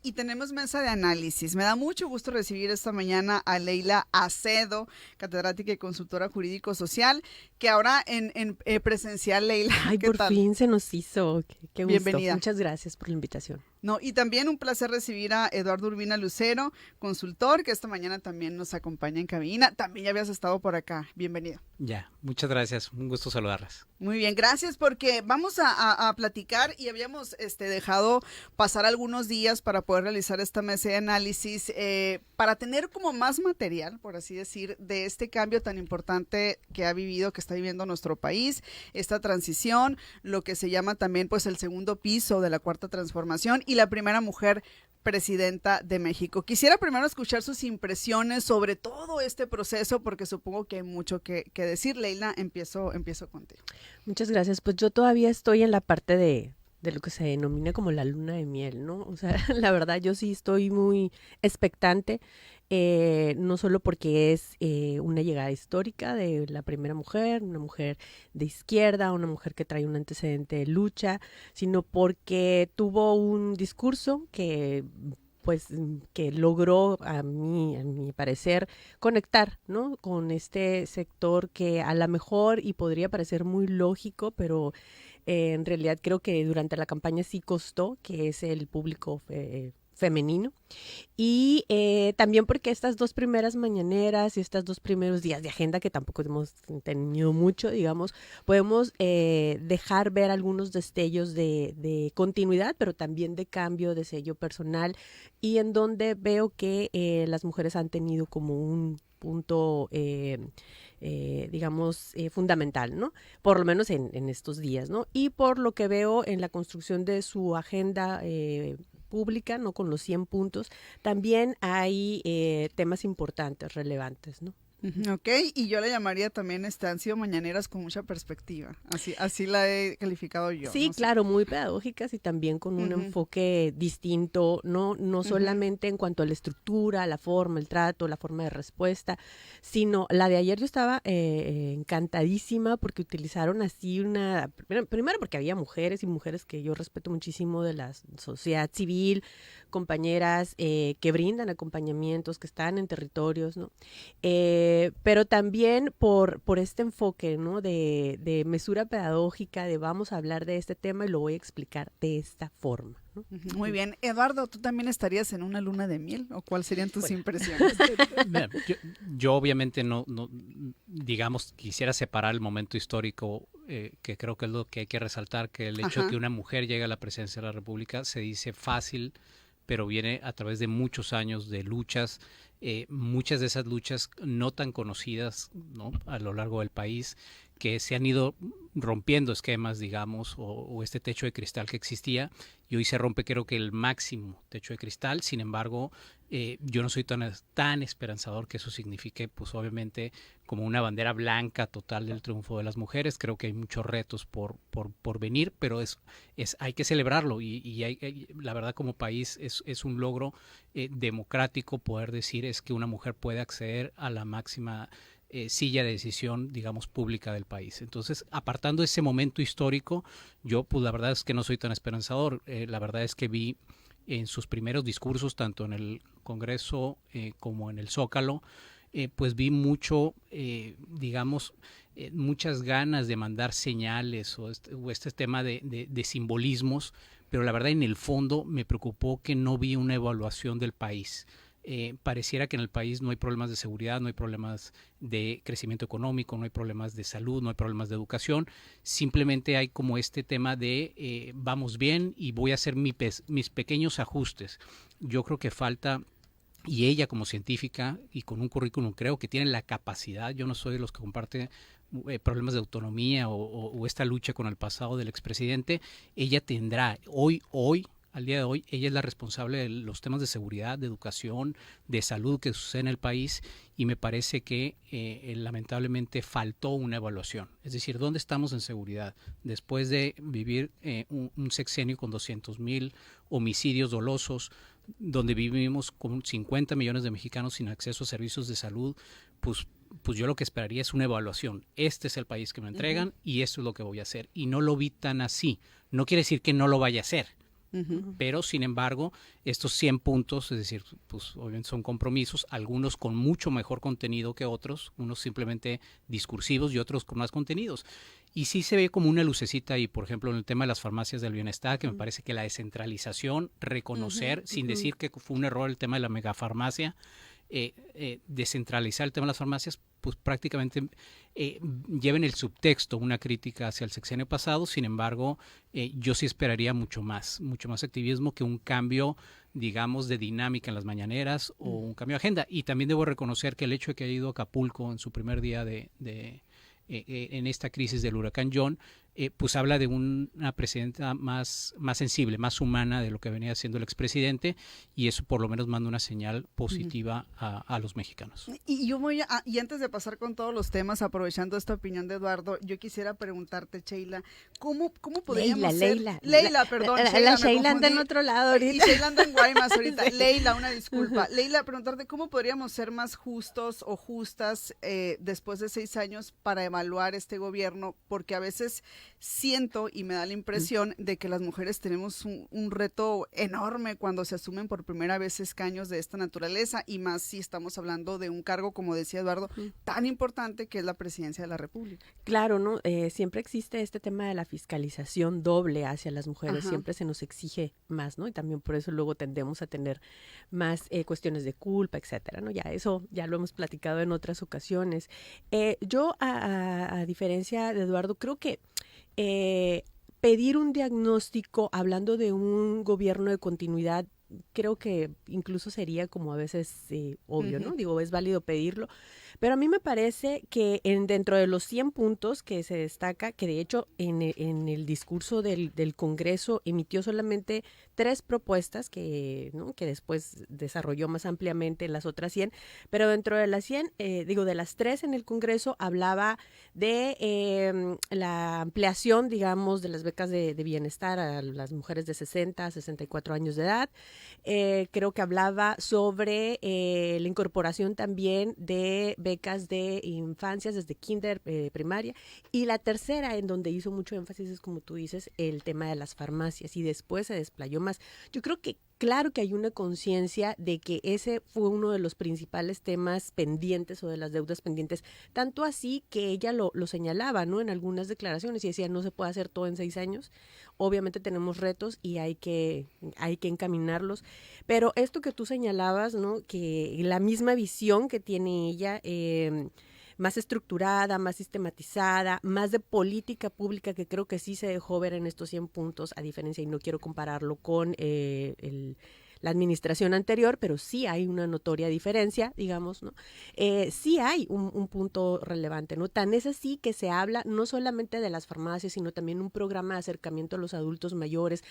y tenemos mesa de análisis. Me da mucho gusto recibir esta mañana a Leila Acedo, catedrática y consultora jurídico-social, que ahora en presencial, Leila, Ay, ¿qué por tal? fin se nos hizo. Qué gusto. Bienvenida. Muchas gracias por la invitación. No, y también un placer recibir a Eduardo Urbina Lucero, consultor, que esta mañana también nos acompaña en cabina. También ya habías estado por acá. Bienvenido. Ya, muchas gracias. Un gusto saludarlas. Muy bien, gracias, porque vamos a platicar y habíamos dejado pasar algunos días para poder realizar esta mesa de análisis, para tener como más material, por así decir, de este cambio tan importante que ha vivido, que está viviendo nuestro país, esta transición, lo que se llama también pues el segundo piso de la cuarta transformación y la primera mujer presidenta de México. Quisiera primero escuchar sus impresiones sobre todo este proceso, porque supongo que hay mucho que decir. Leila, empiezo contigo. Muchas gracias. Pues yo todavía estoy en la parte de lo que se denomina como la luna de miel, ¿no? O sea, la verdad yo sí estoy muy expectante, no solo porque es una llegada histórica de la primera mujer, una mujer de izquierda, una mujer que trae un antecedente de lucha, sino porque tuvo un discurso que pues que logró a mi parecer conectar, ¿no? Con este sector que a lo mejor y podría parecer muy lógico, pero en realidad creo que durante la campaña sí costó, que es el público femenino. Y también porque estas dos primeras mañaneras y estos dos primeros días de agenda, que tampoco hemos tenido mucho, digamos, podemos dejar ver algunos destellos de continuidad, pero también de cambio de sello personal, y en donde veo que las mujeres han tenido como un punto digamos, fundamental, ¿no? Por lo menos en estos días, ¿no? Y por lo que veo en la construcción de su agenda pública, ¿no? Con los 100 puntos, también hay temas importantes, relevantes, ¿no? Ok, y yo le llamaría también, han sido mañaneras con mucha perspectiva, así la he calificado yo. Sí, No sé. claro, muy pedagógicas y también con un enfoque distinto, no solamente en cuanto a la estructura, la forma, el trato, la forma de respuesta, sino la de ayer yo estaba encantadísima porque utilizaron así primero porque había mujeres y mujeres que yo respeto muchísimo de la sociedad civil, compañeras que brindan acompañamientos, que están en territorios, ¿no? Pero también por este enfoque, ¿no? De mesura pedagógica, de vamos a hablar de este tema y lo voy a explicar de esta forma, ¿no? Muy bien. Eduardo, ¿tú también estarías en una luna de miel? ¿O cuáles serían tus impresiones? Mira, yo obviamente no, digamos, quisiera separar el momento histórico, que creo que es lo que hay que resaltar, que el hecho de que una mujer llegue a la presidencia de la República se dice fácil, pero viene a través de muchos años de luchas, muchas de esas luchas no tan conocidas, ¿no? A lo largo del país, que se han ido rompiendo esquemas, digamos, o este techo de cristal que existía, y hoy se rompe creo que el máximo techo de cristal. Sin embargo, yo no soy tan esperanzador que eso signifique, pues obviamente, como una bandera blanca total del triunfo de las mujeres. Creo que hay muchos retos por venir, pero hay que celebrarlo, y la verdad como país es un logro democrático poder decir es que una mujer puede acceder a la máxima silla de decisión, digamos, pública del país. Entonces, apartando ese momento histórico, yo pues la verdad es que no soy tan esperanzador. La verdad es que vi en sus primeros discursos, tanto en el Congreso como en el Zócalo, pues vi mucho, digamos, muchas ganas de mandar señales o este tema de simbolismos, pero la verdad en el fondo me preocupó que no vi una evaluación del país. Pareciera que en el país no hay problemas de seguridad, no hay problemas de crecimiento económico, no hay problemas de salud, no hay problemas de educación, simplemente hay como este tema de vamos bien y voy a hacer mis pequeños ajustes. Yo creo que falta, y ella como científica y con un currículum creo que tiene la capacidad, yo no soy de los que comparte problemas de autonomía o esta lucha con el pasado del expresidente, ella tendrá al día de hoy, ella es la responsable de los temas de seguridad, de educación, de salud que sucede en el país, y me parece que lamentablemente faltó una evaluación. Es decir, ¿dónde estamos en seguridad? Después de vivir un sexenio con 200,000 homicidios dolosos, donde vivimos con 50 millones de mexicanos sin acceso a servicios de salud, pues yo lo que esperaría es una evaluación. Este es el país que me entregan y esto es lo que voy a hacer. Y no lo vi tan así. No quiere decir que no lo vaya a hacer. Pero, sin embargo, estos 100 puntos, es decir, pues obviamente son compromisos, algunos con mucho mejor contenido que otros, unos simplemente discursivos y otros con más contenidos. Y sí se ve como una lucecita ahí, por ejemplo, en el tema de las farmacias del bienestar, que me parece que la descentralización, reconocer, sin decir que fue un error el tema de la megafarmacia, descentralizar el tema de las farmacias, pues prácticamente lleva en el subtexto una crítica hacia el sexenio pasado. Sin embargo, yo sí esperaría mucho más activismo que un cambio, digamos, de dinámica en las mañaneras o un cambio de agenda. Y también debo reconocer que el hecho de que haya ido a Acapulco en su primer día en esta crisis del huracán John, pues habla de una presidenta más sensible, más humana de lo que venía haciendo el expresidente, y eso por lo menos manda una señal positiva a los mexicanos. Y yo y antes de pasar con todos los temas, aprovechando esta opinión de Eduardo, yo quisiera preguntarte, Sheila, ¿cómo podríamos Leila, perdón. La Sheila anda en otro lado ahorita. Y Sheila anda en Guaymas ahorita. Sí. Leila, una disculpa. Leila, preguntarte, ¿cómo podríamos ser más justos o justas después de 6 años para evaluar este gobierno? Porque a veces siento y me da la impresión de que las mujeres tenemos un reto enorme cuando se asumen por primera vez escaños de esta naturaleza, y más si estamos hablando de un cargo, como decía Eduardo, tan importante que es la presidencia de la República. Claro, ¿no? Siempre existe este tema de la fiscalización doble hacia las mujeres. Ajá. Siempre se nos exige más, ¿no? Y también por eso luego tendemos a tener más cuestiones de culpa, etcétera, ¿no? Eso ya lo hemos platicado en otras ocasiones. Yo, a diferencia de Eduardo, creo que pedir un diagnóstico hablando de un gobierno de continuidad, creo que incluso sería como a veces obvio, ¿no? Digo, es válido pedirlo, pero a mí me parece que dentro de los 100 puntos que se destaca, que de hecho en el discurso del Congreso emitió solamente 3 propuestas que después desarrolló más ampliamente en las otras 100, pero dentro de las 100, de las 3 en el Congreso hablaba de la ampliación, digamos, de las becas de bienestar a las mujeres de 60 a 64 años de edad. Creo que hablaba sobre la incorporación también de becas de infancias desde kinder, primaria, y la tercera, en donde hizo mucho énfasis, es como tú dices, el tema de las farmacias, y después se desplayó más. Yo creo que claro que hay una conciencia de que ese fue uno de los principales temas pendientes o de las deudas pendientes, tanto así que ella lo señalaba, ¿no? En algunas declaraciones, y decía, no se puede hacer todo en 6 años, obviamente tenemos retos y hay que encaminarlos, pero esto que tú señalabas, ¿no? Que la misma visión que tiene ella, más estructurada, más sistematizada, más de política pública, que creo que sí se dejó ver en estos 100 puntos, a diferencia, y no quiero compararlo con la administración anterior, pero sí hay una notoria diferencia, digamos, ¿no? Sí hay un punto relevante, ¿no? Tan es así que se habla no solamente de las farmacias, sino también un programa de acercamiento a los adultos mayores.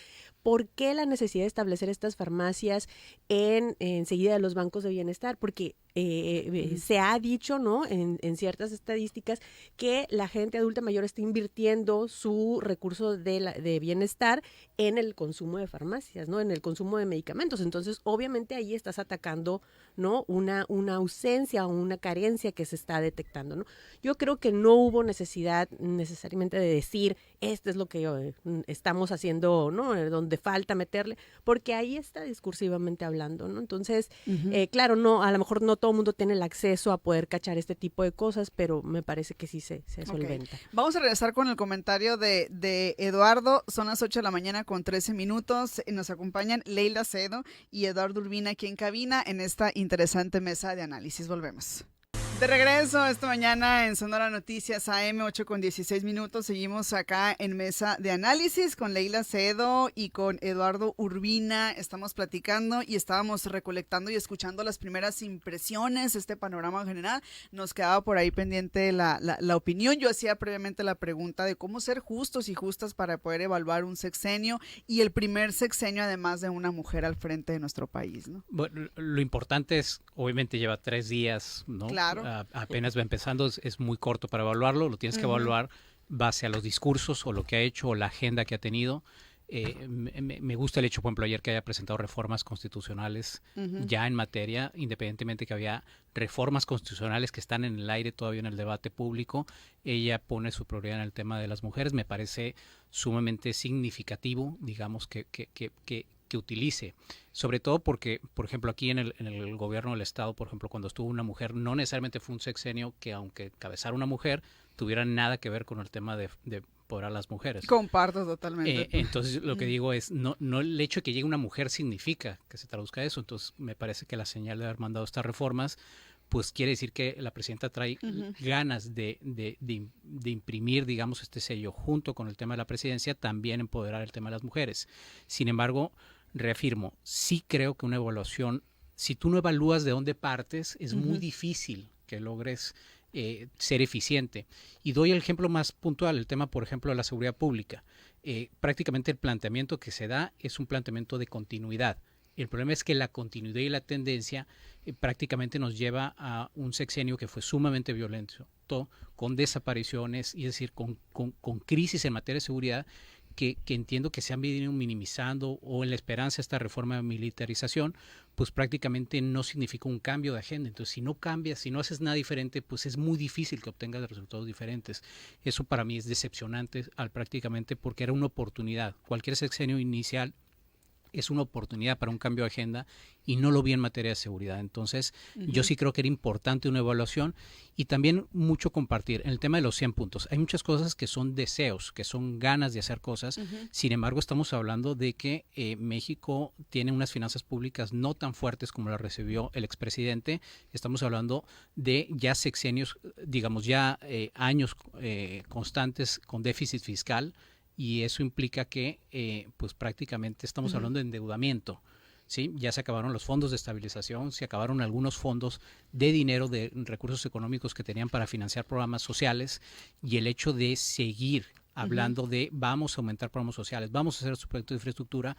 ¿Por qué la necesidad de establecer estas farmacias enseguida de los bancos de bienestar? Porque se ha dicho, ¿no? En ciertas estadísticas, que la gente adulta mayor está invirtiendo su recurso de bienestar en el consumo de farmacias, ¿no? En el consumo de medicamentos. Entonces, obviamente ahí estás atacando, ¿no? Una ausencia o una carencia que se está detectando, ¿no? Yo creo que no hubo necesidad necesariamente de decir, esto es lo que estamos haciendo, ¿no? Donde falta meterle, porque ahí está discursivamente hablando, ¿no? Entonces, claro, no, a lo mejor no todo el mundo tiene el acceso a poder cachar este tipo de cosas, pero me parece que sí se solventa. Vamos a regresar con el comentario de Eduardo. Son las 8 de la mañana con 13 minutos. Nos acompañan Leila Cedo y Eduardo Urbina aquí en cabina en esta interesante mesa de análisis. Volvemos. De regreso esta mañana en Sonora Noticias AM 8 con 16 minutos. Seguimos acá en mesa de análisis con Leila Cedo y con Eduardo Urbina. Estamos platicando y estábamos recolectando y escuchando las primeras impresiones, este panorama general. Nos quedaba por ahí pendiente la opinión. Yo hacía previamente la pregunta de cómo ser justos y justas para poder evaluar un sexenio, y el primer sexenio además de una mujer al frente de nuestro país, ¿no? Bueno, lo importante es, obviamente lleva 3 días, ¿no? Claro. Apenas va empezando, es muy corto para evaluarlo, lo tienes que evaluar base a los discursos o lo que ha hecho o la agenda que ha tenido. Me gusta el hecho, por ejemplo, ayer que haya presentado reformas constitucionales ya en materia, independientemente que había reformas constitucionales que están en el aire todavía en el debate público. Ella pone su prioridad en el tema de las mujeres. Me parece sumamente significativo, digamos, que utilice, sobre todo porque, por ejemplo, aquí en el gobierno del estado, por ejemplo, cuando estuvo una mujer, no necesariamente fue un sexenio que, aunque encabezara una mujer, tuviera nada que ver con el tema de empoderar a las mujeres. Comparto totalmente. Entonces, lo que digo es, no el hecho de que llegue una mujer significa que se traduzca eso. Entonces, me parece que la señal de haber mandado estas reformas, pues quiere decir que la presidenta trae ganas de imprimir, digamos, este sello junto con el tema de la presidencia, también empoderar el tema de las mujeres. Sin embargo, reafirmo, sí creo que una evaluación, si tú no evalúas de dónde partes, es muy difícil que logres ser eficiente. Y doy el ejemplo más puntual, el tema, por ejemplo, de la seguridad pública. Prácticamente el planteamiento que se da es un planteamiento de continuidad. El problema es que la continuidad y la tendencia prácticamente nos lleva a un sexenio que fue sumamente violento, con desapariciones, y es decir, con crisis en materia de seguridad, que entiendo que se han venido minimizando, o en la esperanza de esta reforma de militarización, pues prácticamente no significa un cambio de agenda. Entonces, si no cambias, si no haces nada diferente, pues es muy difícil que obtengas resultados diferentes. Eso para mí es decepcionante prácticamente, porque era una oportunidad. Cualquier sexenio inicial es una oportunidad para un cambio de agenda, y no lo vi en materia de seguridad. Entonces, yo sí creo que era importante una evaluación, y también mucho compartir. En el tema de los 100 puntos, hay muchas cosas que son deseos, que son ganas de hacer cosas. Sin embargo, estamos hablando de que México tiene unas finanzas públicas no tan fuertes como las recibió el expresidente. Estamos hablando de ya sexenios, digamos, ya años constantes con déficit fiscal, y eso implica que pues prácticamente estamos hablando de endeudamiento, ¿sí? Ya se acabaron los fondos de estabilización, se acabaron algunos fondos de dinero, de recursos económicos que tenían para financiar programas sociales, y el hecho de seguir hablando de vamos a aumentar programas sociales, vamos a hacer su proyecto de infraestructura,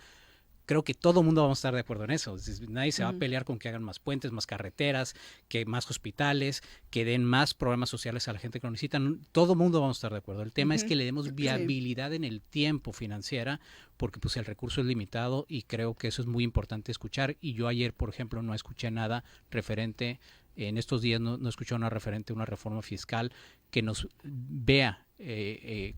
creo que todo el mundo vamos a estar de acuerdo en eso. Nadie se va a pelear con que hagan más puentes, más carreteras, que más hospitales, que den más programas sociales a la gente que lo necesita. Todo el mundo vamos a estar de acuerdo. El tema es que le demos viabilidad en el tiempo financiera, porque pues el recurso es limitado, y creo que eso es muy importante escuchar. Y yo ayer, por ejemplo, no escuché nada referente, en estos días no escuché una referente a una reforma fiscal que nos vea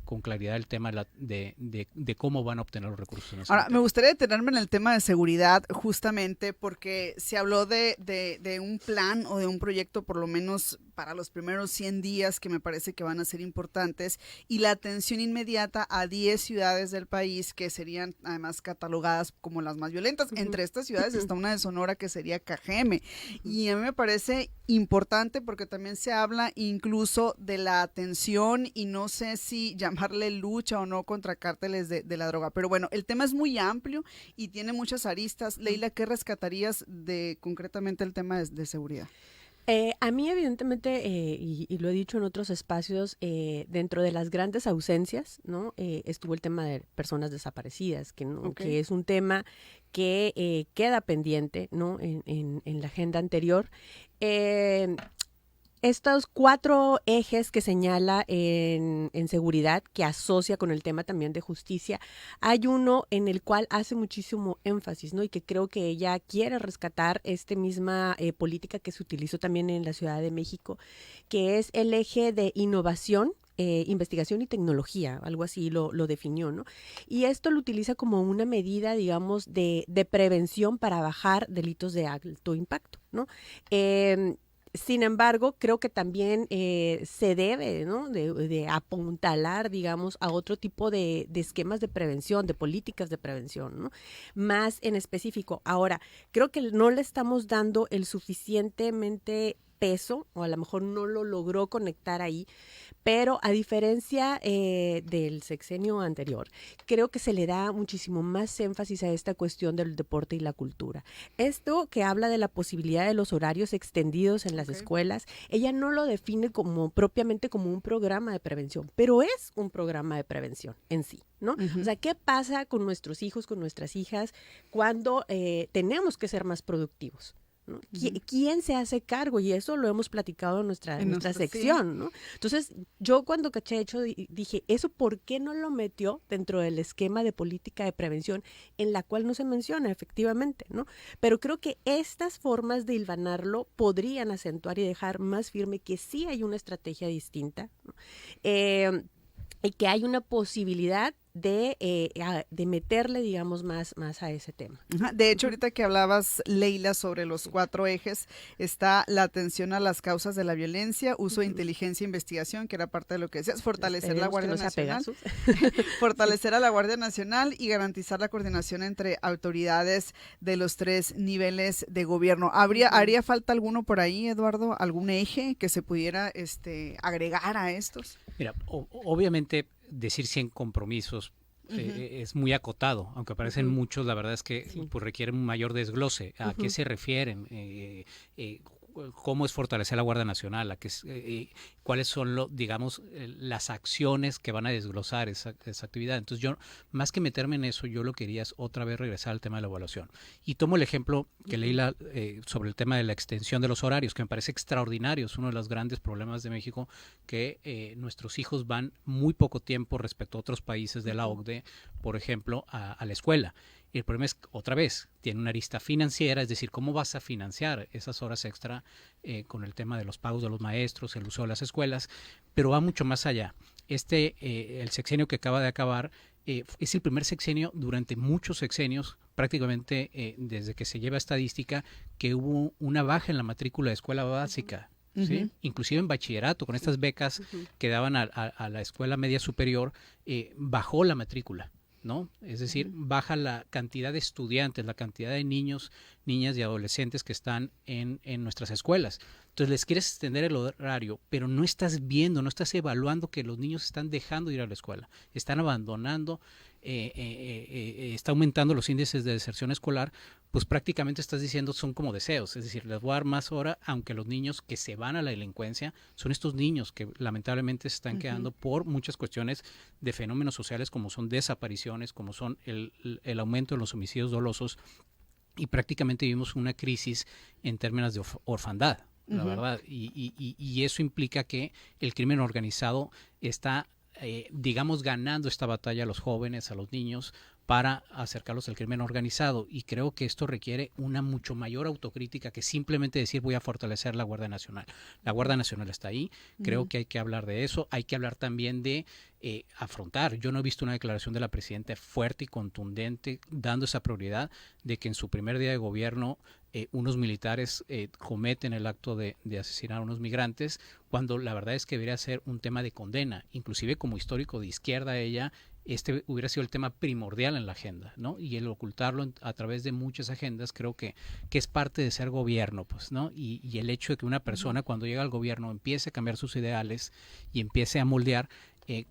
con claridad el tema de cómo van a obtener los recursos. Ahora, me gustaría detenerme en el tema de seguridad, justamente porque se habló de un plan o de un proyecto, por lo menos para los primeros 100 días, que me parece que van a ser importantes, y la atención inmediata a 10 ciudades del país que serían además catalogadas como las más violentas. Entre estas ciudades está una de Sonora, que sería Cajeme, y a mí me parece importante porque también se habla incluso de la atención, y no sé si llamarle lucha o no contra cárteles de la droga, pero bueno, el tema es muy amplio y tiene muchas aristas. Leila, ¿qué rescatarías de concretamente el tema de seguridad? A mí, evidentemente, y lo he dicho en otros espacios, dentro de las grandes ausencias, ¿no? Estuvo el tema de personas desaparecidas, que es un tema que queda pendiente, ¿no? En la agenda anterior. Estos 4 ejes que señala en seguridad, que asocia con el tema también de justicia, hay uno en el cual hace muchísimo énfasis, ¿no? Y que creo que ella quiere rescatar misma política que se utilizó también en la Ciudad de México, que es el eje de innovación, investigación y tecnología, algo así lo definió, ¿no? Y esto lo utiliza como una medida, digamos, de prevención para bajar delitos de alto impacto, ¿no? Sin embargo, creo que también se debe, ¿no? de apuntalar, digamos, a otro tipo de esquemas de prevención, de políticas de prevención, ¿no? Más en específico. Ahora, creo que no le estamos dando el suficientemente peso, o a lo mejor no lo logró conectar ahí, pero a diferencia del sexenio anterior, creo que se le da muchísimo más énfasis a esta cuestión del deporte y la cultura. Esto que habla de la posibilidad de los horarios extendidos en las escuelas, ella no lo define propiamente como un programa de prevención, pero es un programa de prevención en sí, ¿no? O sea, ¿qué pasa con nuestros hijos, con nuestras hijas, cuando tenemos que ser más productivos? ¿no? ¿Quién se hace cargo? Y eso lo hemos platicado en nuestra sección, sí. ¿no? Entonces, yo cuando caché hecho dije, ¿eso por qué no lo metió dentro del esquema de política de prevención en la cual no se menciona efectivamente, ¿no? Pero creo que estas formas de hilvanarlo podrían acentuar y dejar más firme que sí hay una estrategia distinta, ¿no? Y que hay una posibilidad de meterle, digamos, más a ese tema. Ajá. De hecho, ahorita que hablabas, Leila, sobre los 4 ejes, está la atención a las causas de la violencia, uso de inteligencia e investigación, que era parte de lo que decías, fortalecer la Guardia Nacional, fortalecer a la Guardia Nacional y garantizar la coordinación entre autoridades de los 3 niveles de gobierno. ¿Haría falta alguno por ahí, Eduardo? ¿Algún eje que se pudiera agregar a estos? Mira, obviamente decir 100 compromisos es muy acotado, aunque parecen muchos, la verdad es que pues, requieren un mayor desglose. ¿A qué se refieren? ¿Cómo es fortalecer la Guardia Nacional? ¿Cuáles son, digamos, las acciones que van a desglosar esa actividad? Entonces yo, más que meterme en eso, yo lo que quería es otra vez regresar al tema de la evaluación. Y tomo el ejemplo que leí sobre el tema de la extensión de los horarios, que me parece extraordinario. Es uno de los grandes problemas de México, que nuestros hijos van muy poco tiempo respecto a otros países de la OCDE, por ejemplo, a la escuela. Y el problema es, otra vez, tiene una arista financiera, es decir, ¿cómo vas a financiar esas horas extra con el tema de los pagos de los maestros, el uso de las escuelas? Pero va mucho más allá. El sexenio que acaba de acabar es el primer sexenio durante muchos sexenios, prácticamente desde que se lleva estadística, que hubo una baja en la matrícula de escuela básica. ¿Sí? Inclusive en bachillerato, con estas becas que daban a la escuela media superior, bajó la matrícula, ¿no? Es decir, baja la cantidad de estudiantes, la cantidad de niños, niñas y adolescentes que están en nuestras escuelas. Entonces les quieres extender el horario, pero no estás viendo, no estás evaluando que los niños están dejando de ir a la escuela, están abandonando, está aumentando los índices de deserción escolar, pues prácticamente estás diciendo son como deseos, es decir, les voy a dar más hora, aunque los niños que se van a la delincuencia son estos niños que lamentablemente se están quedando por muchas cuestiones de fenómenos sociales como son desapariciones, como son el aumento de los homicidios dolosos, y prácticamente vivimos una crisis en términos de orfandad, la verdad, y eso implica que el crimen organizado está digamos, ganando esta batalla a los jóvenes, a los niños, para acercarlos al crimen organizado. Y creo que esto requiere una mucho mayor autocrítica que simplemente decir voy a fortalecer la Guardia Nacional. La Guardia Nacional está ahí, creo que hay que hablar de eso, hay que hablar también de afrontar. Yo no he visto una declaración de la presidenta fuerte y contundente dando esa prioridad de que en su primer día de gobierno unos militares cometen el acto de asesinar a unos migrantes, cuando la verdad es que debería ser un tema de condena. Inclusive como histórico de izquierda ella, hubiera sido el tema primordial en la agenda, ¿no? Y el ocultarlo a través de muchas agendas creo que es parte de ser gobierno, pues, ¿no? Y el hecho de que una persona cuando llega al gobierno empiece a cambiar sus ideales y empiece a moldear,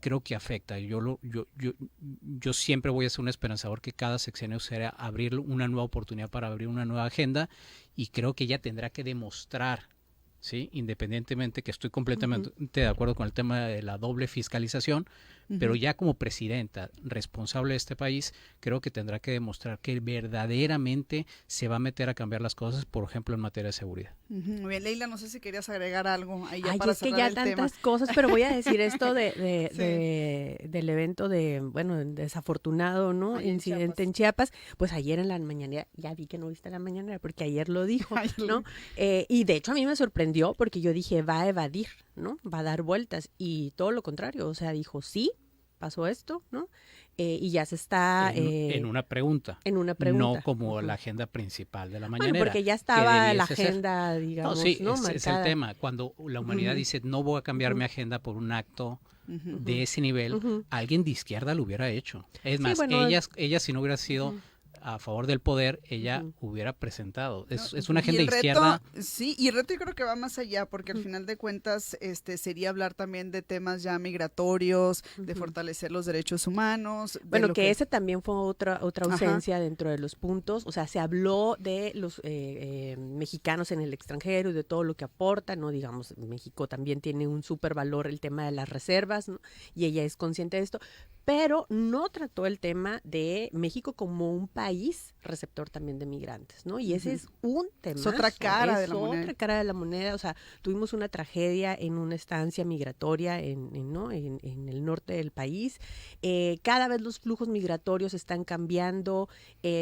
creo que afecta. Yo siempre voy a ser un esperanzador que cada sexenio será abrir una nueva oportunidad para abrir una nueva agenda, y creo que ella tendrá que demostrar, ¿sí? Independientemente que estoy completamente de acuerdo con el tema de la doble fiscalización, pero ya como presidenta responsable de este país, creo que tendrá que demostrar que verdaderamente se va a meter a cambiar las cosas, por ejemplo, en materia de seguridad. Muy bien, Leila, no sé si querías agregar algo ahí ya. Ay, para es que ya tantas cosas, pero voy a decir esto del evento desafortunado, ¿no? Incidente en Chiapas. Pues ayer en la mañanera, ya vi que no viste la mañanera porque ayer lo dijo, ¿no? Y de hecho a mí me sorprendió porque yo dije, va a evadir, ¿no? Va a dar vueltas, y todo lo contrario, o sea, dijo, sí, pasó esto, ¿no? Y ya se está... en una pregunta. En una pregunta. No como la agenda principal de la mañanera. Bueno, porque ya estaba la agenda, digamos, no, sí, ¿no? Es el tema. Cuando la humanidad dice, no voy a cambiar mi agenda por un acto de ese nivel, alguien de izquierda lo hubiera hecho. Es más, bueno, ella si no hubiera sido a favor del poder, ella hubiera presentado. Es una agenda izquierda. Sí, y el reto yo creo que va más allá, porque al final de cuentas sería hablar también de temas ya migratorios, de fortalecer los derechos humanos. Bueno, que ese también fue otra ausencia dentro de los puntos. O sea, se habló de los mexicanos en el extranjero y de todo lo que aportan, ¿no? Digamos, México también tiene un súper valor el tema de las reservas, ¿no? Y ella es consciente de esto. pero no trató el tema de México como un país receptor también de migrantes, ¿no? Y ese es un tema. Es otra cara de la moneda. Otra cara de la moneda. O sea, tuvimos una tragedia en una estancia migratoria en el norte del país. Cada vez los flujos migratorios están cambiando.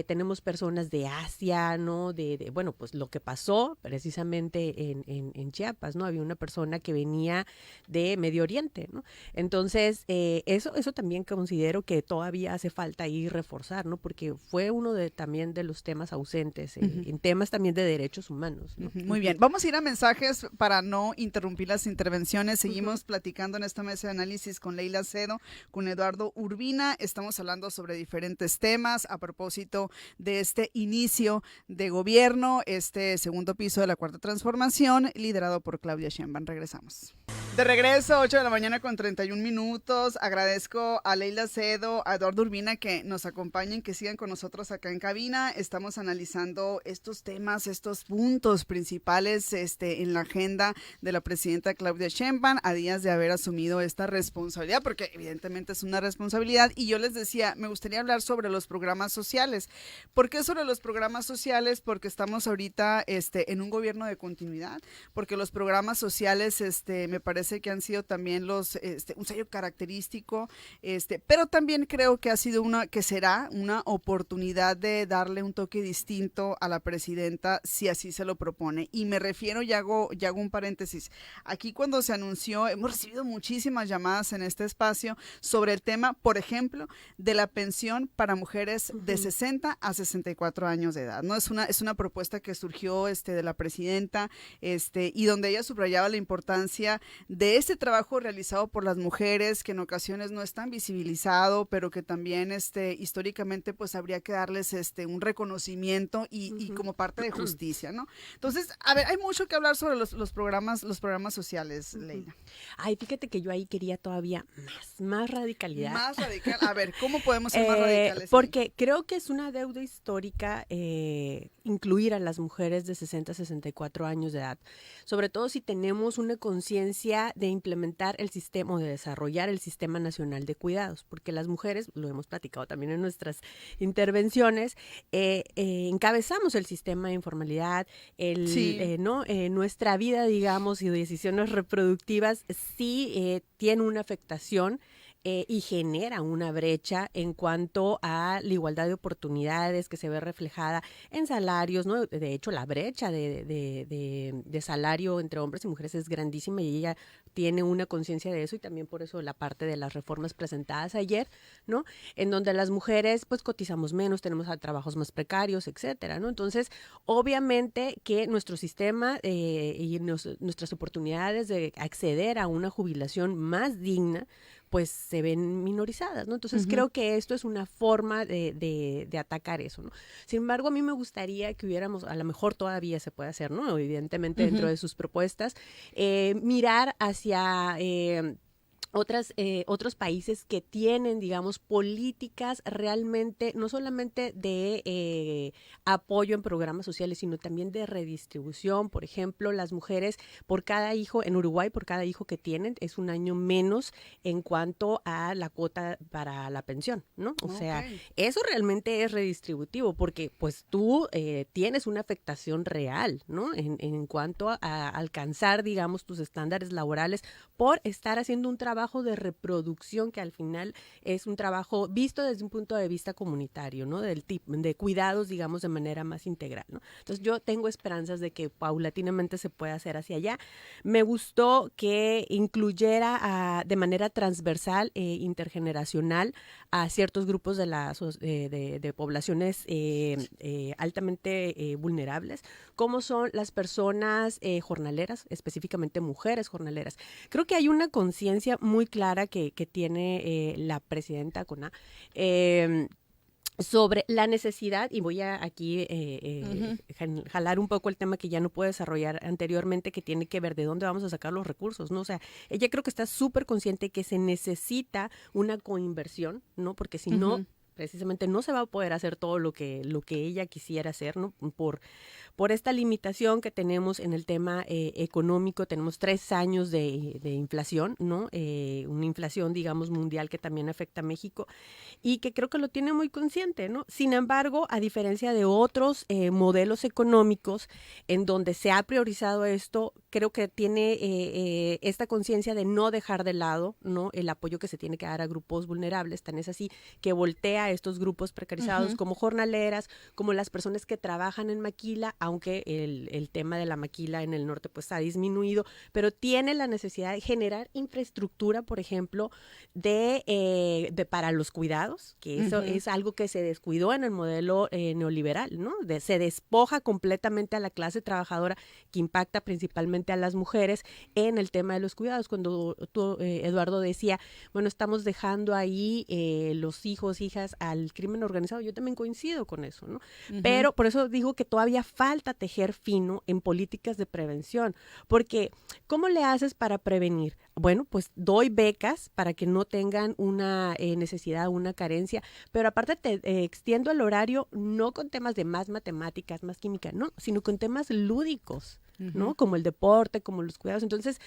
Tenemos personas de Asia, ¿no? Bueno, pues lo que pasó precisamente en Chiapas, ¿no? Había una persona que venía de Medio Oriente, ¿no? Entonces, eso también considero que todavía hace falta ahí reforzar, ¿no? Porque fue uno también de los temas ausentes, en temas también de derechos humanos, ¿no? Muy bien, vamos a ir a mensajes para no interrumpir las intervenciones. Seguimos platicando en esta mesa de análisis con Leila Acedo, con Eduardo Urbina. Estamos hablando sobre diferentes temas a propósito de este inicio de gobierno, este segundo piso de la Cuarta Transformación, liderado por Claudia Sheinbaum. Regresamos. De regreso, 8 de la mañana con 31 minutos. Agradezco a Leila Acedo, a Eduardo Urbina que nos acompañen, que sigan con nosotros acá en cabina. Estamos analizando estos temas, estos puntos principales en la agenda de la presidenta Claudia Sheinbaum a días de haber asumido esta responsabilidad, porque evidentemente es una responsabilidad. Y yo les decía, me gustaría hablar sobre los programas sociales. ¿Por qué sobre los programas sociales? Porque estamos ahorita en un gobierno de continuidad, porque los programas sociales me parece que han sido también un sello característico, pero también creo que será una oportunidad de darle un toque distinto a la presidenta si así se lo propone. Y me refiero, y hago un paréntesis, aquí cuando se anunció, hemos recibido muchísimas llamadas en este espacio sobre el tema, por ejemplo, de la pensión para mujeres de 60 a 64 años de edad, ¿no? Es una propuesta que surgió de la presidenta, y donde ella subrayaba la importancia de este trabajo realizado por las mujeres, que en ocasiones no es tan visibilizado, pero que también históricamente pues habría que darles un reconocimiento y como parte de justicia, ¿no? Entonces, a ver, hay mucho que hablar sobre los programas sociales, Leila. Ay, fíjate que yo ahí quería todavía más radicalidad. Más radical. A ver, ¿cómo podemos ser más radicales? Porque creo que es una deuda histórica incluir a las mujeres de 60 a 64 años de edad, sobre todo si tenemos una conciencia de implementar el sistema o de desarrollar el Sistema Nacional de Cuidados, porque las mujeres, lo hemos platicado también en nuestras intervenciones, encabezamos el sistema de informalidad, nuestra vida, digamos, y decisiones reproductivas sí tiene una afectación y genera una brecha en cuanto a la igualdad de oportunidades que se ve reflejada en salarios, ¿no? De hecho, la brecha de salario entre hombres y mujeres es grandísima y ella tiene una conciencia de eso, y también por eso la parte de las reformas presentadas ayer, ¿no? En donde las mujeres pues cotizamos menos, tenemos trabajos más precarios, etcétera, ¿no? Entonces, obviamente que nuestro sistema y nuestras oportunidades de acceder a una jubilación más digna pues se ven minorizadas, ¿no? Entonces creo que esto es una forma de atacar eso, ¿no? Sin embargo, a mí me gustaría que hubiéramos, a lo mejor todavía se puede hacer, ¿no? Evidentemente dentro de sus propuestas, mirar hacia otros países que tienen, digamos, políticas realmente, no solamente de apoyo en programas sociales, sino también de redistribución. Por ejemplo, las mujeres por cada hijo, en Uruguay, por cada hijo que tienen, es un año menos en cuanto a la cuota para la pensión, ¿no? O sea, eso realmente es redistributivo, porque pues tú tienes una afectación real, ¿no? En cuanto a alcanzar, digamos, tus estándares laborales por estar haciendo un trabajo de reproducción que al final es un trabajo visto desde un punto de vista comunitario, ¿no? De cuidados, digamos, de manera más integral, ¿no? Entonces yo tengo esperanzas de que paulatinamente se pueda hacer hacia allá. Me gustó que incluyera de manera transversal, intergeneracional, a ciertos grupos de poblaciones altamente vulnerables, como son las personas jornaleras, específicamente mujeres jornaleras. Creo que hay una conciencia muy clara que tiene la presidenta Cona sobre la necesidad, y voy a aquí jalar un poco el tema que ya no pude desarrollar anteriormente, que tiene que ver de dónde vamos a sacar los recursos, ¿no? O sea, ella creo que está súper consciente que se necesita una coinversión, ¿no? Porque si no, precisamente no se va a poder hacer todo lo que ella quisiera hacer, ¿no? por esta limitación que tenemos en el tema económico. Tenemos 3 años de inflación, ¿no? Una inflación, digamos, mundial que también afecta a México y que creo que lo tiene muy consciente, ¿no? Sin embargo, a diferencia de otros modelos económicos en donde se ha priorizado esto, creo que tiene esta conciencia de no dejar de lado, ¿no?, el apoyo que se tiene que dar a grupos vulnerables. Tan es así que voltea a estos grupos precarizados como jornaleras, como las personas que trabajan en maquila, aunque el tema de la maquila en el norte pues ha disminuido, pero tiene la necesidad de generar infraestructura, por ejemplo, para los cuidados, que eso es algo que se descuidó en el modelo neoliberal, ¿no? Se despoja completamente a la clase trabajadora, que impacta principalmente a las mujeres en el tema de los cuidados. Cuando tú, Eduardo, decía, bueno, estamos dejando ahí los hijos, hijas al crimen organizado, yo también coincido con eso, ¿no? Pero por eso digo que todavía falta tejer fino en políticas de prevención, porque ¿cómo le haces para prevenir? Bueno, pues doy becas para que no tengan una necesidad, una carencia, pero aparte te extiendo el horario no con temas de más matemáticas, más química, no, sino con temas lúdicos, ¿no? Como el deporte, como los cuidados, entonces,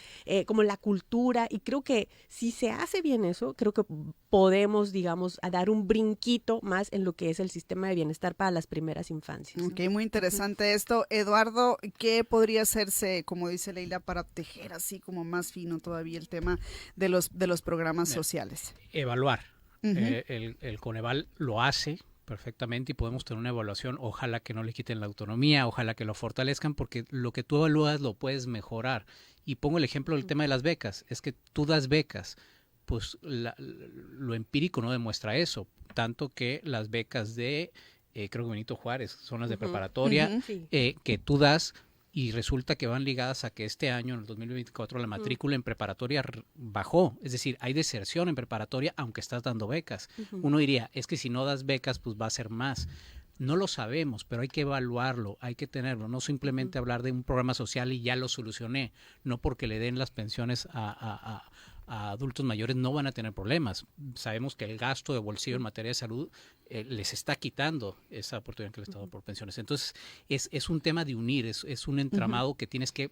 como la cultura, y creo que si se hace bien eso, creo que podemos, digamos, a dar un brinquito más en lo que es el sistema de bienestar para las primeras infancias, ¿no? Ok, muy interesante esto. Eduardo, ¿qué podría hacerse, como dice Leila, para tejer así como más fino todavía el tema de los programas sociales? Evaluar. El Coneval lo hace perfectamente y podemos tener una evaluación. Ojalá que no le quiten la autonomía, ojalá que lo fortalezcan, porque lo que tú evalúas lo puedes mejorar. Y pongo el ejemplo del tema de las becas. Es que tú das becas, pues lo empírico no demuestra eso. Tanto que las becas de, creo que Benito Juárez, son las de preparatoria, que tú das, y resulta que van ligadas a que este año, en el 2024, la matrícula en preparatoria bajó. Es decir, hay deserción en preparatoria aunque estás dando becas. Uno diría, es que si no das becas, pues va a ser más. No lo sabemos, pero hay que evaluarlo, hay que tenerlo. No simplemente hablar de un programa social y ya lo solucioné. No porque le den las pensiones a adultos mayores no van a tener problemas. Sabemos que el gasto de bolsillo en materia de salud les está quitando esa oportunidad que les está dando por pensiones. Entonces, es un tema de unir, es un entramado que tienes que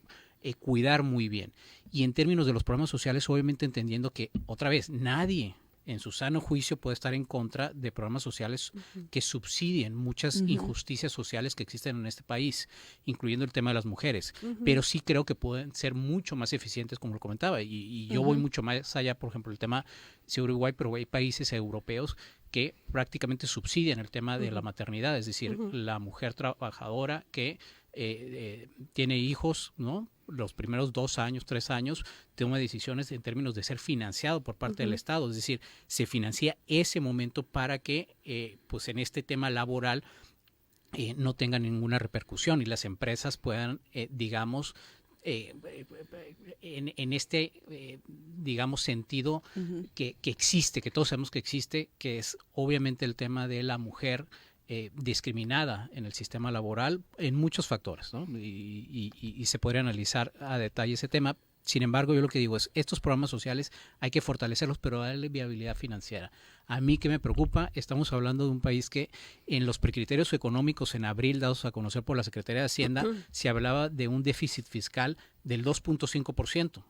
cuidar muy bien. Y en términos de los programas sociales, obviamente entendiendo que, otra vez, nadie en su sano juicio puede estar en contra de programas sociales que subsidien muchas injusticias sociales que existen en este país, incluyendo el tema de las mujeres. Pero sí creo que pueden ser mucho más eficientes, como lo comentaba, y yo voy mucho más allá, por ejemplo, el tema de Uruguay, pero hay países europeos que prácticamente subsidian el tema de la maternidad, es decir, la mujer trabajadora que tiene hijos, ¿no? Los primeros 2 años, 3 años, toma decisiones en términos de ser financiado por parte del Estado, es decir, se financia ese momento para que, pues en este tema laboral no tenga ninguna repercusión y las empresas puedan, digamos, en este, digamos, sentido que existe, que todos sabemos que existe, que es obviamente el tema de la mujer discriminada en el sistema laboral en muchos factores, ¿no? Y se podría analizar a detalle ese tema. Sin embargo, yo lo que digo es, estos programas sociales hay que fortalecerlos, pero darle viabilidad financiera. A mí que me preocupa, estamos hablando de un país que en los precriterios económicos en abril dados a conocer por la Secretaría de Hacienda, se hablaba de un déficit fiscal del 2.5%,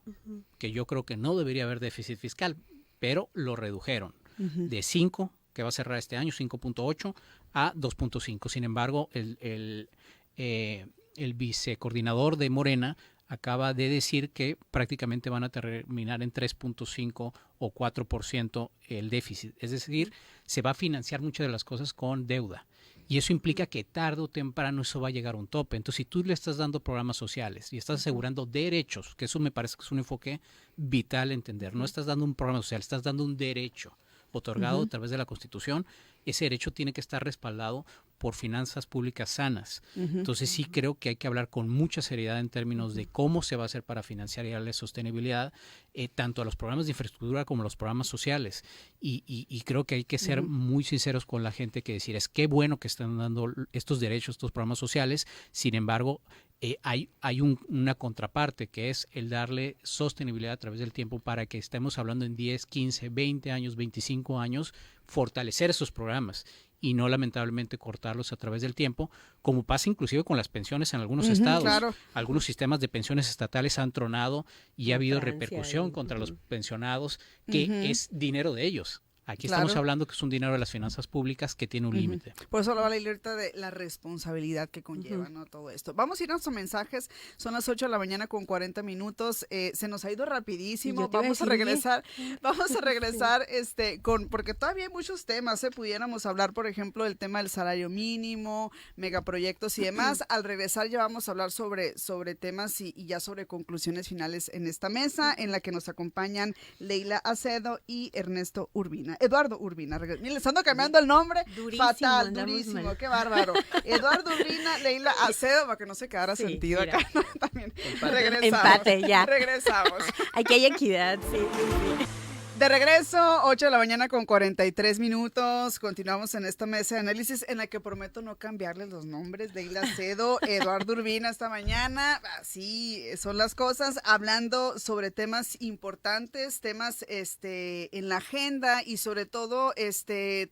que yo creo que no debería haber déficit fiscal, pero lo redujeron de 5, que va a cerrar este año, 5.8, a 2.5. Sin embargo, el vicecoordinador de Morena acaba de decir que prácticamente van a terminar en 3.5 o 4% el déficit. Es decir, se va a financiar muchas de las cosas con deuda. Y eso implica que tarde o temprano eso va a llegar a un tope. Entonces, si tú le estás dando programas sociales y estás asegurando derechos, que eso me parece que es un enfoque vital entender, no estás dando un programa social, estás dando un derecho otorgado a través de la Constitución, ese derecho tiene que estar respaldado por finanzas públicas sanas. Entonces sí creo que hay que hablar con mucha seriedad en términos de cómo se va a hacer para financiar y darle sostenibilidad tanto a los programas de infraestructura como a los programas sociales. Y creo que hay que ser muy sinceros con la gente, que decir, es qué bueno que están dando estos derechos, estos programas sociales. Sin embargo, hay una contraparte, que es el darle sostenibilidad a través del tiempo para que estemos hablando en 10, 15, 20 años, 25 años, fortalecer esos programas y no lamentablemente cortarlos a través del tiempo, como pasa inclusive con las pensiones en algunos estados. Claro. Algunos sistemas de pensiones estatales han tronado y ha habido Francia, repercusión contra los pensionados, que es dinero de ellos. Aquí estamos hablando que es un dinero de las finanzas públicas que tiene un límite. Por eso hablaba ahorita de la responsabilidad que conlleva, ¿no? Todo esto. Vamos a ir a nuestros mensajes. Son las 8 de la mañana con 40 minutos. Se nos ha ido rapidísimo. Vamos a regresar porque todavía hay muchos temas. Pudiéramos hablar, por ejemplo, del tema del salario mínimo, megaproyectos y demás. Al regresar ya vamos a hablar sobre temas y ya sobre conclusiones finales en esta mesa, en la que nos acompañan Leila Acedo y Ernesto Urbina. Eduardo Urbina, les ando cambiando el nombre, durísimo, fatal, durísimo, qué bárbaro. Eduardo Urbina, Leila Acedo, para que no se quedara sentido mira. acá, ¿no? También regresamos. Empate, ya. Regresamos. Aquí hay equidad, sí. De regreso, 8 de la mañana con 43 minutos. Continuamos en esta mesa de análisis en la que prometo no cambiarles los nombres. Leila Acedo, Eduardo Urbina esta mañana. Así son las cosas, hablando sobre temas importantes, temas en la agenda y sobre todo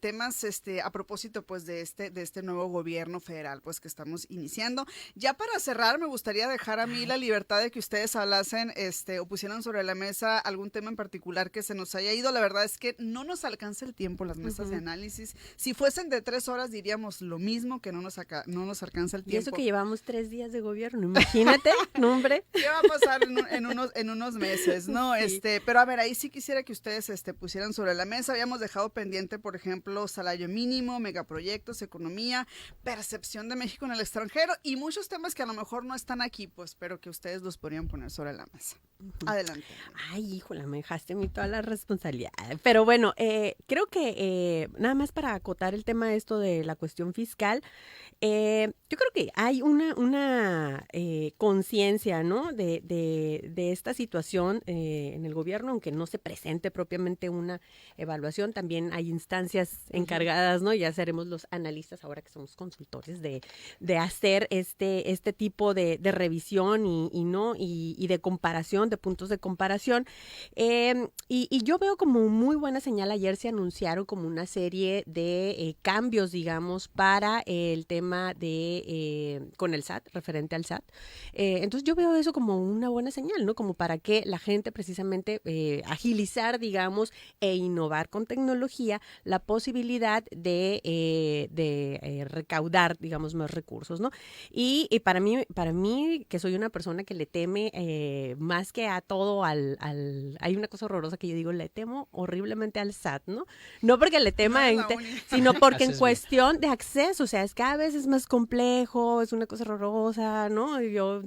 temas a propósito pues de este nuevo gobierno federal pues que estamos iniciando. Ya para cerrar, me gustaría dejar a mí la libertad de que ustedes hablasen o pusieran sobre la mesa algún tema en particular que se nos haya ido. La verdad es que no nos alcanza el tiempo las mesas de análisis. Si fuesen de 3 horas diríamos lo mismo, que no nos alcanza el tiempo. Y eso que llevamos 3 días de gobierno, imagínate, no, hombre. ¿Qué va a pasar en unos meses, no? Sí. Pero a ver, ahí sí quisiera que ustedes pusieran sobre la mesa. Habíamos dejado pendiente, por ejemplo, salario mínimo, megaproyectos, economía, percepción de México en el extranjero y muchos temas que a lo mejor no están aquí, pues, pero que ustedes los podrían poner sobre la mesa. Adelante. Ay, híjole, me dejaste a mí toda la responsabilidad. Pero bueno, creo que nada más para acotar el tema esto de la cuestión fiscal, yo creo que hay una conciencia, ¿no? de esta situación en el gobierno, aunque no se presente propiamente una evaluación, también hay instancias encargadas, ¿no? Ya seremos los analistas ahora que somos consultores de hacer este tipo de revisión y de comparación, de puntos de comparación. Y yo veo como muy buena señal, ayer se anunciaron como una serie de cambios, digamos, para el tema con el SAT, referente al SAT. Entonces yo veo eso como una buena señal, ¿no? Como para que la gente precisamente agilizar, digamos, e innovar con tecnología la posibilidad de recaudar, digamos, más recursos, ¿no? Y para mí, que soy una persona que le teme más que a todo hay una cosa horrorosa que yo digo, le temo horriblemente al SAT, ¿no? No porque le tema, sino porque en cuestión de acceso, o sea, es cada vez es más complejo, es una cosa horrorosa, ¿no? Yo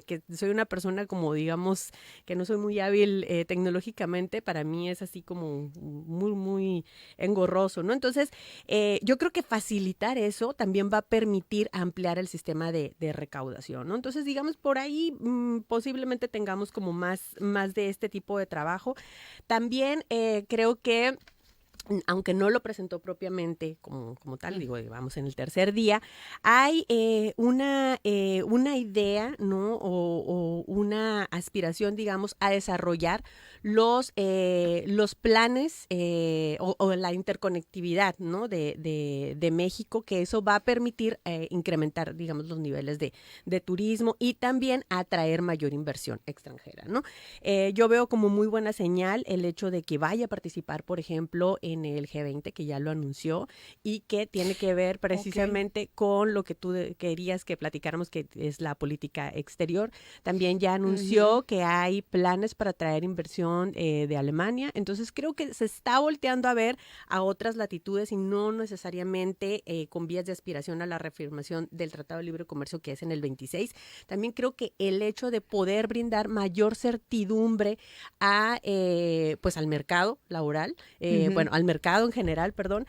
que soy una persona como, digamos, que no soy muy hábil tecnológicamente, para mí es así como muy, muy engorroso, ¿no? Entonces, yo creo que facilitar eso también va a permitir ampliar el sistema de recaudación, ¿no? Entonces, digamos, por ahí posiblemente tengamos como más de este tipo de trabajo. También creo que aunque no lo presentó propiamente como tal, digo, vamos en el tercer día, hay una idea, ¿no? O una aspiración, digamos, a desarrollar los planes o la interconectividad, ¿no? de México, que eso va a permitir incrementar, digamos, los niveles de turismo y también atraer mayor inversión extranjera, ¿no? Yo veo como muy buena señal el hecho de que vaya a participar, por ejemplo, en el G20, que ya lo anunció, y que tiene que ver precisamente con lo que tú querías que platicáramos, que es la política exterior. También ya anunció que hay planes para traer inversión de Alemania. Entonces creo que se está volteando a ver a otras latitudes y no necesariamente con vías de aspiración a la reafirmación del Tratado de Libre Comercio, que es en el 26. También creo que el hecho de poder brindar mayor certidumbre pues al mercado laboral, bueno, al mercado en general, perdón,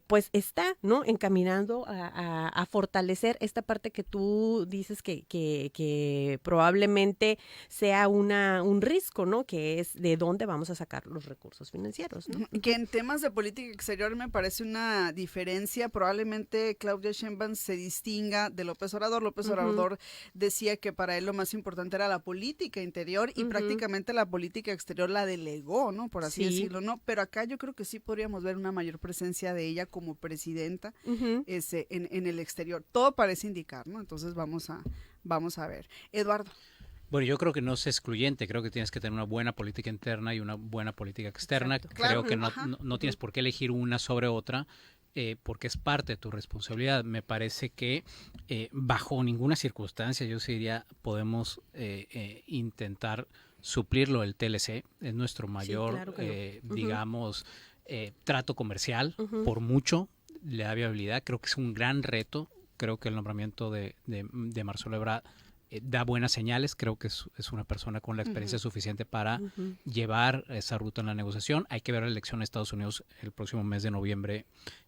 pues está, ¿no? Encaminando a fortalecer esta parte que tú dices que probablemente sea un riesgo, ¿no? Que es de dónde vamos a sacar los recursos financieros, ¿no? Que en temas de política exterior me parece una diferencia. Probablemente Claudia Sheinbaum se distinga de López Obrador. López Obrador decía que para él lo más importante era la política interior y prácticamente la política exterior la delegó, ¿no? Por así decirlo, ¿no? Pero acá acá yo creo que sí podríamos ver una mayor presencia de ella como presidenta en el exterior. Todo parece indicar, ¿no? Entonces vamos a ver. Eduardo. Bueno, yo creo que no es excluyente, creo que tienes que tener una buena política interna y una buena política externa. Exacto. Creo Claro, que no tienes por qué elegir una sobre otra, porque es parte de tu responsabilidad. Me parece que bajo ninguna circunstancia, yo sí diría, podemos intentar suplirlo del TLC. Es nuestro mayor, claro que no. digamos, trato comercial, por mucho, le da viabilidad. Creo que es un gran reto. Creo que el nombramiento de Marcelo Ebrard da buenas señales. Creo que es una persona con la experiencia suficiente para llevar esa ruta en la negociación. Hay que ver la elección en Estados Unidos el próximo mes de noviembre.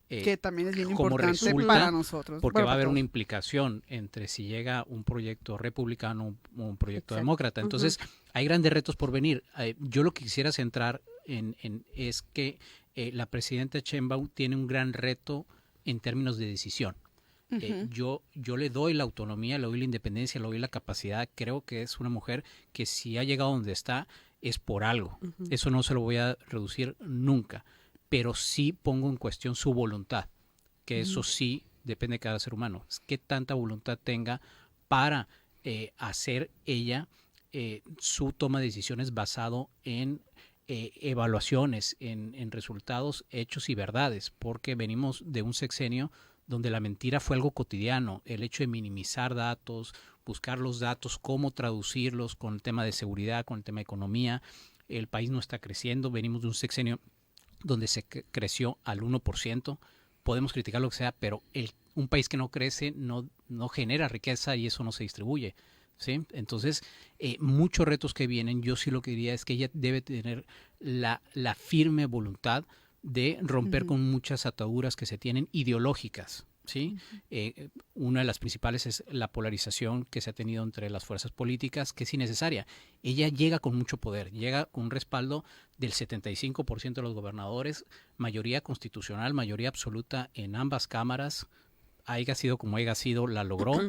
Que también es bien cómo importante resulta, para nosotros. Porque bueno, va a haber para una todos. implicación entre si llega un proyecto republicano o un proyecto Exacto. demócrata. Entonces, hay grandes retos por venir. Yo lo que quisiera centrar es que la presidenta Sheinbaum tiene un gran reto en términos de decisión. Yo le doy la autonomía, le doy la independencia, le doy la capacidad. Creo que es una mujer que si ha llegado donde está es por algo. Eso no se lo voy a reducir nunca, pero sí pongo en cuestión su voluntad, que eso sí depende de cada ser humano. Qué tanta voluntad tenga para hacer ella su toma de decisiones basado en evaluaciones, en resultados, hechos y verdades, porque venimos de un sexenio donde la mentira fue algo cotidiano, el hecho de minimizar datos, buscar los datos, cómo traducirlos con el tema de seguridad, con el tema de economía. El país no está creciendo, venimos de un sexenio donde se creció al 1%. Podemos criticar lo que sea, pero un país que no crece no genera riqueza y eso no se distribuye, ¿sí? Entonces, muchos retos que vienen. Yo sí lo que diría es que ella debe tener la firme voluntad de romper con muchas ataduras que se tienen ideológicas, ¿sí? Una de las principales es la polarización que se ha tenido entre las fuerzas políticas, que es innecesaria. Ella llega con mucho poder, llega con un respaldo del 75% de los gobernadores, mayoría constitucional, mayoría absoluta en ambas cámaras, haya sido como haya sido, la logró,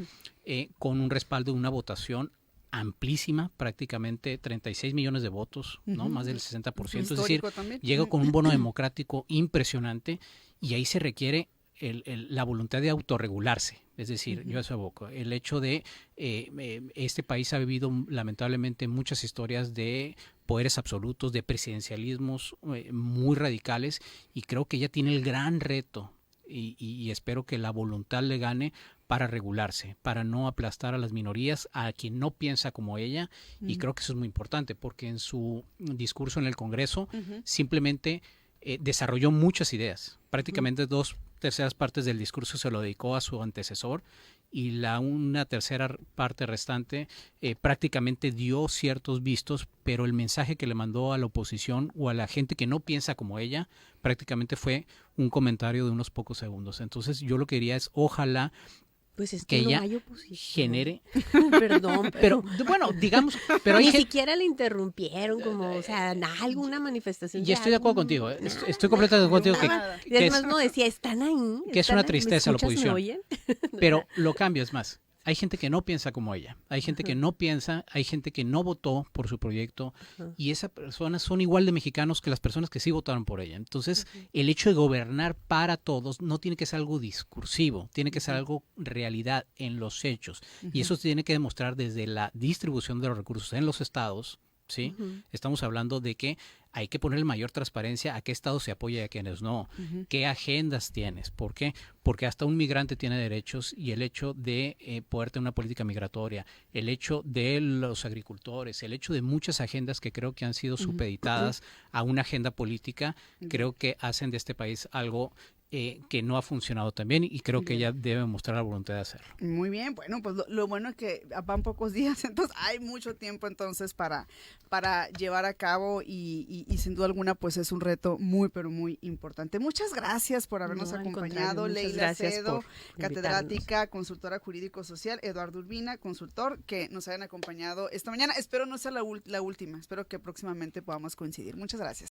con un respaldo de una votación amplísima, prácticamente 36 millones de votos, ¿no? Más del 60%. Es decir, También. llega con un bono democrático impresionante y ahí se requiere la voluntad de autorregularse. Es decir, yo eso aboco. El hecho de este país ha vivido lamentablemente muchas historias de poderes absolutos, de presidencialismos muy radicales, y creo que ella tiene el gran reto y espero que la voluntad le gane para regularse, para no aplastar a las minorías, a quien no piensa como ella, y creo que eso es muy importante, porque en su discurso en el Congreso simplemente desarrolló muchas ideas, prácticamente 2/3 partes del discurso se lo dedicó a su antecesor, y una tercera parte restante prácticamente dio ciertos vistos, pero el mensaje que le mandó a la oposición o a la gente que no piensa como ella prácticamente fue un comentario de unos pocos segundos. Entonces yo lo que diría es, ojalá Pues es que que no ella hay oposición. genere, Perdón, pero bueno, digamos, pero hay ni gente, siquiera le interrumpieron, como, o sea, alguna manifestación. y estoy de acuerdo contigo, estoy completamente de acuerdo contigo Nada. Y que es, además no decía, están ahí. que es están una ahí, ¿me tristeza la escuchas, oposición. me oyen? pero lo cambio es más. Hay gente que no piensa como ella, hay gente que no piensa, hay gente que no votó por su proyecto, y esas personas son igual de mexicanos que las personas que sí votaron por ella. Entonces, el hecho de gobernar para todos no tiene que ser algo discursivo, tiene que ser algo realidad en los hechos, y eso se tiene que demostrar desde la distribución de los recursos en los estados, ¿sí? Estamos hablando de que hay que ponerle mayor transparencia a qué estado se apoya y a quienes no, qué agendas tienes, ¿por qué? Porque hasta un migrante tiene derechos, y el hecho de poder tener una política migratoria, el hecho de los agricultores, el hecho de muchas agendas que creo que han sido supeditadas a una agenda política, creo que hacen de este país algo que no ha funcionado tan bien, y creo que ella debe mostrar la voluntad de hacerlo. Muy bien, bueno, pues lo bueno es que van pocos días, entonces hay mucho tiempo entonces para llevar a cabo y sin duda alguna pues es un reto muy pero muy importante. Muchas gracias por habernos No, al acompañado, contrario, muchas Leila gracias Cedo, por catedrática, consultora jurídico-social, Eduardo Urbina, consultor, que nos hayan acompañado esta mañana. Espero no sea la última, espero que próximamente podamos coincidir. Muchas gracias.